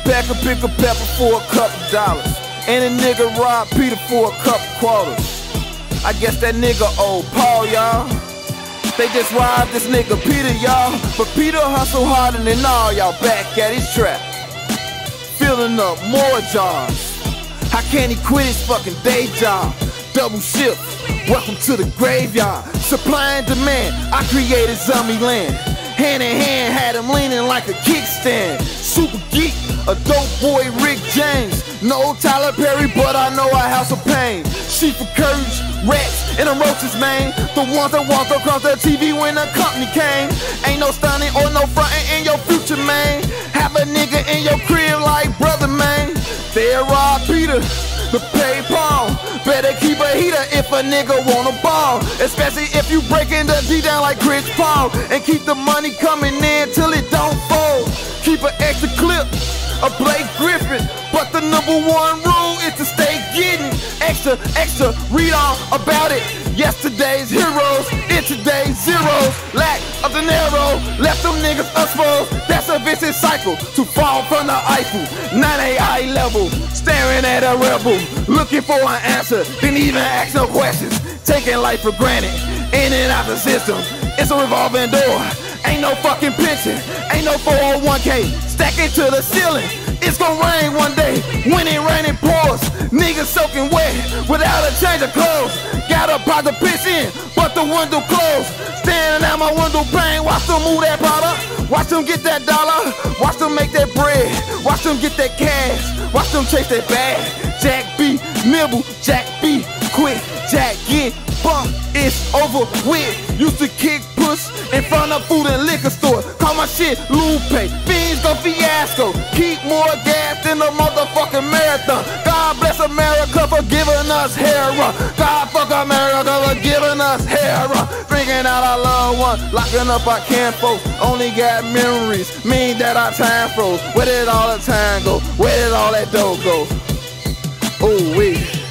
pack of pickle pepper for a couple dollars, and a nigga robbed Peter for a couple quarters. I guess that nigga old Paul, y'all. They just robbed this nigga Peter, y'all. But Peter hustle harder than all y'all back at his trap, filling up more jars. How can he quit his fucking day job? Double shift, welcome to the graveyard. Supply and demand, I created Zombie Land. Hand in hand, had him leaning like a kickstand. Super geek, a dope boy Rick James. No Tyler Perry, but I know a House of Pain. Sheep for courage, rats, and the roaches, man. The ones that walked across the TV when the company came. Ain't no stunning or no frontin' in your future, man. Have a nigga in your crib like brother, man. They rob Peter to pay Paul. Better keep a heater if a nigga wanna ball, especially if you breaking the D down like Chris Paul. And keep the money coming in till it don't fold. Keep an extra clip of Blake Griffin, but the #1 rule is to stay getting extra, extra. Read all about it. Yesterday's heroes, in today's zeros. Lack of the narrow left them niggas exposed. That's a vicious cycle to fall from the Eiffel. 9 eye level, staring at a rebel, looking for an answer, didn't even ask no questions. Taking life for granted, in and out the system. It's a revolving door, ain't no fucking pension, ain't no 401k, stacking to the ceiling. It's gonna rain one day, when it rain it pours. Niggas soaking wet, without a change of clothes. Got a pot to piss in, but the window closed. Standing at my window pane, watch them move that pot up. Watch them get that dollar, watch them make that bread. Watch them get that cash, watch them chase that bag. Jack B, nibble, Jack B, quit, Jack get bumped, it's over with. Used to kick puss in front of food and liquor stores. Call my shit Lupe, fiends go fiasco. Keep more gas than the motherfucking marathon. God bless America for giving us heroin. God fuck America for giving us heroin. Bringing out our loved ones, locking up our kinfolks. Only got memories, mean that our time froze. Where did all the time go? Where did all that dough go? Oh wait.